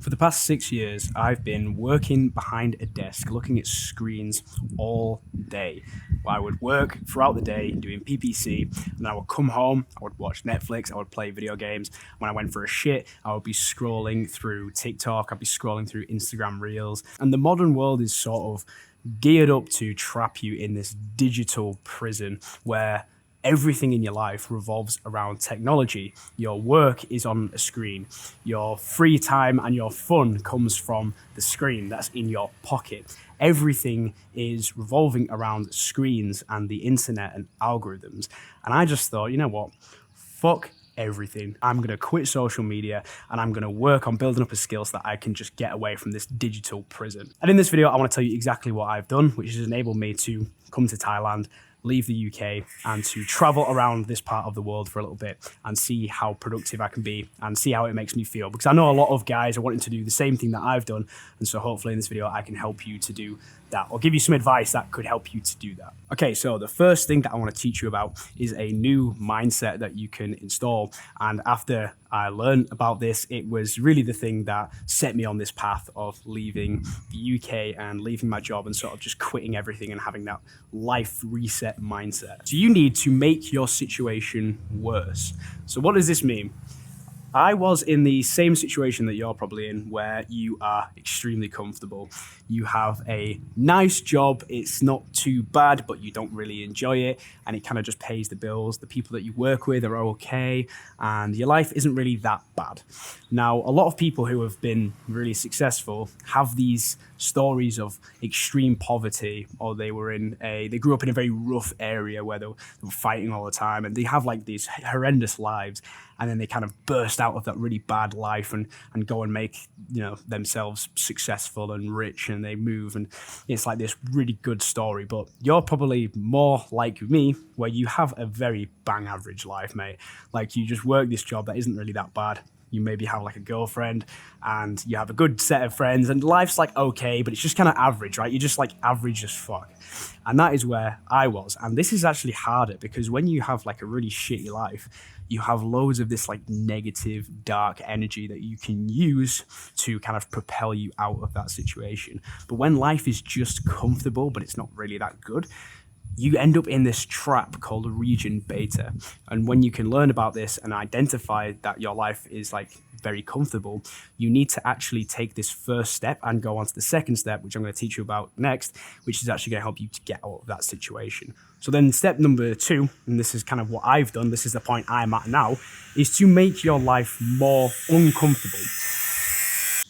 For the past 6 years, I've been working behind a desk, looking at screens all day. I would work throughout the day doing PPC, and I would come home, I would watch Netflix, I would play video games. When I went for a shit, I would be scrolling through TikTok, I'd be scrolling through Instagram Reels. And the modern world is sort of geared up to trap you in this digital prison where everything in your life revolves around technology. Your work is on a screen. Your free time and your fun comes from the screen that's in your pocket. Everything is revolving around screens and the internet and algorithms. And I just thought, you know what? Fuck everything. I'm going to quit social media and I'm going to work on building up a skill so that I can just get away from this digital prison. And in this video, I want to tell you exactly what I've done, which has enabled me to come to Thailand, leave the UK, and to travel around this part of the world for a little bit and see how productive I can be and see how it makes me feel. Because I know a lot of guys are wanting to do the same thing that I've done. And so hopefully in this video, I can help you to do that or give you some advice that could help you to do that. Okay, so the first thing that I want to teach you about is a new mindset that you can install. And after I learned about this, it was really the thing that set me on this path of leaving the UK and leaving my job and sort of just quitting everything and having that life reset mindset. So you need to make your situation worse. So what does this mean? I was in the same situation that you're probably in, where you are extremely comfortable. You have a nice job. It's not too bad, but you don't really enjoy it. And it kind of just pays the bills. The people that you work with are okay. And your life isn't really that bad. Now, a lot of people who have been really successful have these stories of extreme poverty, or they grew up in a very rough area where they were fighting all the time. And they have like these horrendous lives. And then they kind of burst out of that really bad life and go and make, themselves successful and rich, and they move, and it's like this really good story. But you're probably more like me, where you have a very bang average life, mate. Like, you just work this job that isn't really that bad. You maybe have like a girlfriend and you have a good set of friends, and life's like okay, but it's just kind of average, right? You're just like average as fuck. And that is where I was. And this is actually harder, because when you have like a really shitty life, you have loads of this like negative, dark energy that you can use to kind of propel you out of that situation. But when life is just comfortable, but it's not really that good, you end up in this trap called region beta. And when you can learn about this and identify that your life is like very comfortable, you need to actually take this first step and go on to the second step, which I'm going to teach you about next, which is actually going to help you to get out of that situation. So then step number 2, and this is kind of what I've done, this is the point I'm at now, is to make your life more uncomfortable.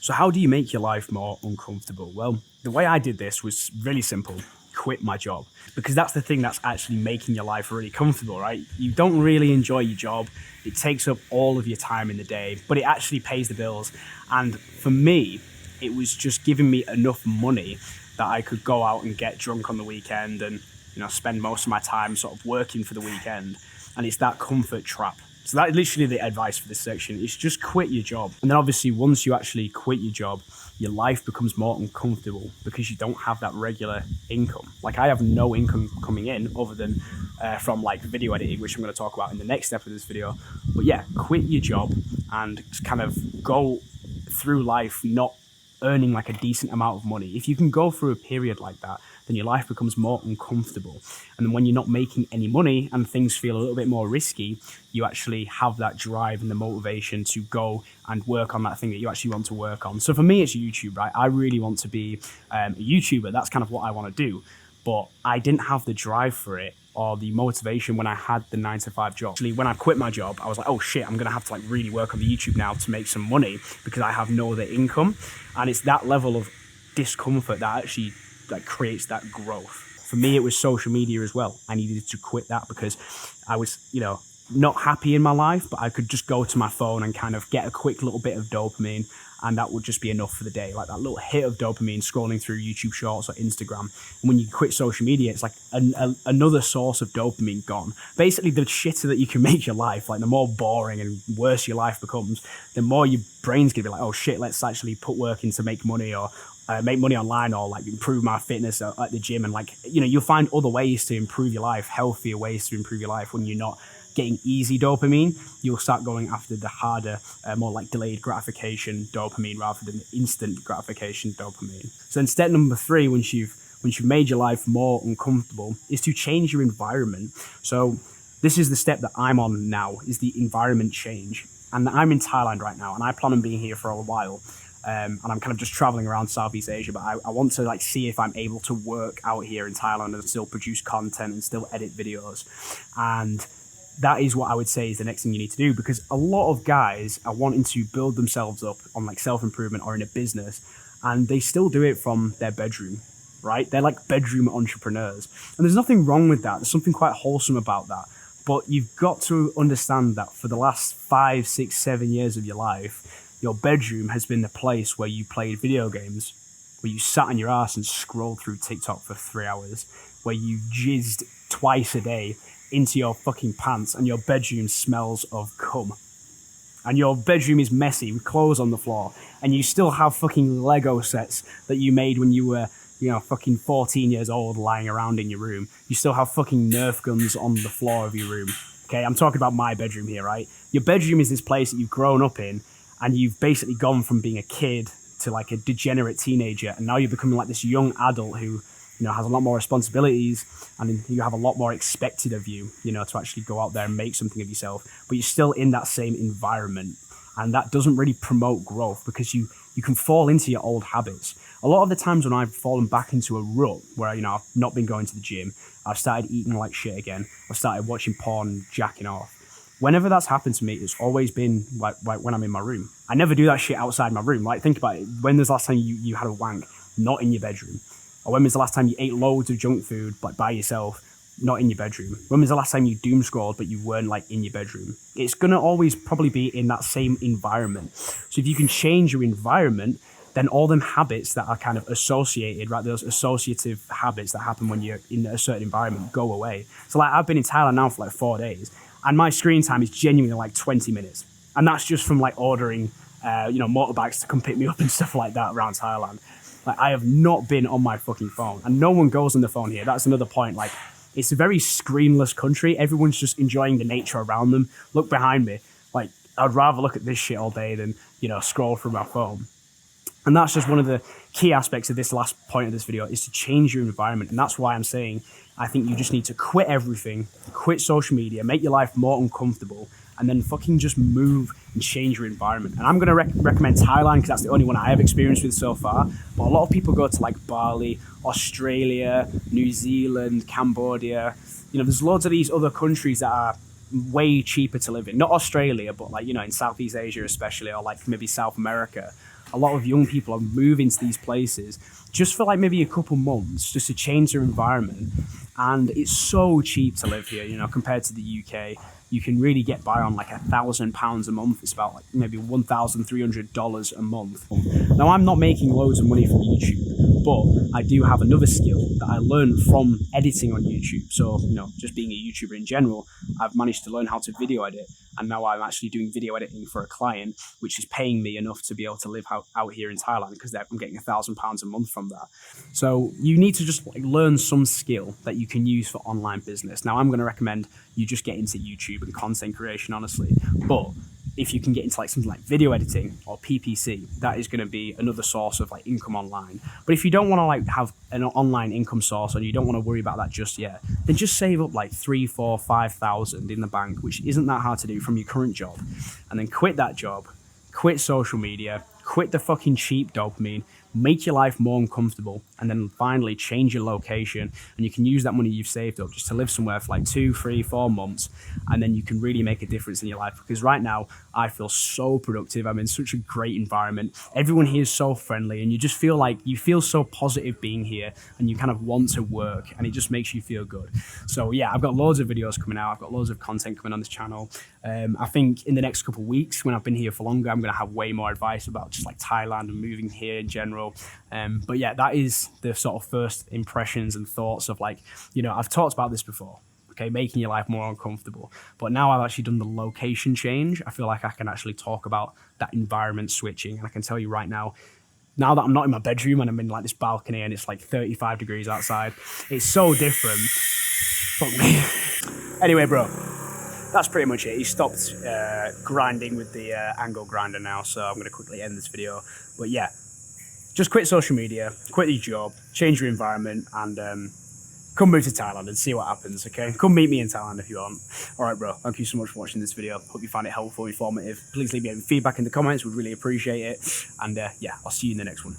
So how do you make your life more uncomfortable? Well, the way I did this was really simple. Quit my job, because that's the thing that's actually making your life really comfortable, right? You don't really enjoy your job. It takes up all of your time in the day, but it actually pays the bills. And for me, it was just giving me enough money that I could go out and get drunk on the weekend and, spend most of my time sort of working for the weekend. And it's that comfort trap. So that's literally the advice for this section. It's just quit your job. And then obviously once you actually quit your job, your life becomes more uncomfortable because you don't have that regular income. Like, I have no income coming in other than from like video editing, which I'm going to talk about in the next step of this video. But yeah, quit your job and just kind of go through life not earning like a decent amount of money. If you can go through a period like that, then your life becomes more uncomfortable. And then when you're not making any money and things feel a little bit more risky, you actually have that drive and the motivation to go and work on that thing that you actually want to work on. So for me, it's YouTube, right? I really want to be a YouTuber. That's kind of what I want to do. But I didn't have the drive for it or the motivation when I had the 9-to-5 job. Actually, when I quit my job, I was like, oh shit, I'm gonna have to like really work on the YouTube now to make some money because I have no other income. And it's that level of discomfort that actually like creates that growth. For me, it was social media as well. I needed to quit that because I was, not happy in my life, but I could just go to my phone and kind of get a quick little bit of dopamine, and that would just be enough for the day. Like that little hit of dopamine scrolling through YouTube Shorts or Instagram. And when you quit social media, it's like another source of dopamine gone. Basically, the shitter that you can make your life, like the more boring and worse your life becomes, the more your brain's gonna be like, oh shit, let's actually put work in to make money, or make money online, or like improve my fitness at the gym. And like, you'll find other ways to improve your life, healthier ways to improve your life when you're not getting easy dopamine, you'll start going after the harder, more like delayed gratification dopamine rather than instant gratification dopamine. So then step number 3, once you've made your life more uncomfortable, is to change your environment. So this is the step that I'm on now, is the environment change. And I'm in Thailand right now, and I plan on being here for a while. And I'm kind of just traveling around Southeast Asia, but I want to like see if I'm able to work out here in Thailand and still produce content and still edit videos. And that is what I would say is the next thing you need to do, because a lot of guys are wanting to build themselves up on like self-improvement or in a business, and they still do it from their bedroom, right? They're like bedroom entrepreneurs. And there's nothing wrong with that. There's something quite wholesome about that. But you've got to understand that for the last 5, 6, 7 years of your life, your bedroom has been the place where you played video games, where you sat on your ass and scrolled through TikTok for 3 hours, where you jizzed twice a day into your fucking pants, and your bedroom smells of cum. And your bedroom is messy with clothes on the floor, and you still have fucking Lego sets that you made when you were, fucking 14 years old lying around in your room. You still have fucking Nerf guns on the floor of your room. Okay, I'm talking about my bedroom here, right? Your bedroom is this place that you've grown up in, and you've basically gone from being a kid to like a degenerate teenager, and now you're becoming like this young adult who, has a lot more responsibilities, and you have a lot more expected of you, to actually go out there and make something of yourself, but you're still in that same environment. And that doesn't really promote growth, because you can fall into your old habits. A lot of the times when I've fallen back into a rut where, I've not been going to the gym, I've started eating like shit again, I've started watching porn and jacking off. Whenever that's happened to me, it's always been like when I'm in my room. I never do that shit outside my room. Like, think about it. When was the last time you had a wank? Not in your bedroom. Or when was the last time you ate loads of junk food, like by yourself? Not in your bedroom. When was the last time you doom scrolled, but you weren't like in your bedroom? It's going to always probably be in that same environment. So if you can change your environment, then all them habits that are kind of associated, right, those associative habits that happen when you're in a certain environment go away. So like, I've been in Thailand now for like 4 days, and my screen time is genuinely like 20 minutes. And that's just from like ordering, motorbikes to come pick me up and stuff like that around Thailand. Like, I have not been on my fucking phone, and no one goes on the phone here. That's another point. Like, it's a very screenless country. Everyone's just enjoying the nature around them. Look behind me. Like, I'd rather look at this shit all day than, scroll through my phone. And that's just one of the key aspects of this last point of this video, is to change your environment. And that's why I'm saying I think you just need to quit everything, quit social media, make your life more uncomfortable, and then fucking just move and change your environment. And I'm going to recommend Thailand, because that's the only one I have experience with so far. But a lot of people go to like Bali, Australia, New Zealand, Cambodia. There's loads of these other countries that are way cheaper to live in. Not Australia, but like, in Southeast Asia especially, or like maybe South America. A lot of young people are moving to these places just for like maybe a couple months, just to change their environment. And it's so cheap to live here, compared to the UK. You can really get by on like £1,000 a month. It's about like maybe $1,300 a month. Now, I'm not making loads of money from YouTube, but I do have another skill that I learned from editing on YouTube. So, just being a YouTuber in general, I've managed to learn how to video edit. And now I'm actually doing video editing for a client, which is paying me enough to be able to live out here in Thailand, because I'm getting £1,000 a month from that. So you need to just like learn some skill that you can use for online business. Now, I'm going to recommend you just get into YouTube and content creation, honestly. But if you can get into like something like video editing or PPC, that is going to be another source of like income online. But if you don't want to like have an online income source, and you don't want to worry about that just yet, then just save up like 3, 4, 5,000 in the bank, which isn't that hard to do, from your current job, and then quit that job, quit social media, quit the fucking cheap dopamine, make your life more uncomfortable, and then finally change your location. And you can use that money you've saved up just to live somewhere for like 2, 3, 4 months, and then you can really make a difference in your life. Because right now I feel so productive. I'm in such a great environment. Everyone here is so friendly, and you just feel like you feel so positive being here, and you kind of want to work, and it just makes you feel good. So yeah, I've got loads of videos coming out. I've got loads of content coming on this channel. I think in the next couple of weeks, when I've been here for longer, I'm going to have way more advice about just like Thailand and moving here in general. But yeah, that is the sort of first impressions and thoughts of like, I've talked about this before, okay, making your life more uncomfortable. But now I've actually done the location change, I feel like I can actually talk about that environment switching. And I can tell you right now that I'm not in my bedroom and I'm in like this balcony and it's like 35 degrees outside, it's so different. Fuck me. Anyway, bro, that's pretty much it. He stopped grinding with the angle grinder now, so I'm going to quickly end this video. But yeah, just quit social media, quit your job, change your environment, and come move to Thailand and see what happens, okay? Come meet me in Thailand if you want. All right, bro, thank you so much for watching this video. Hope you found it helpful, informative. Please leave me any feedback in the comments. We'd really appreciate it. And yeah, I'll see you in the next one.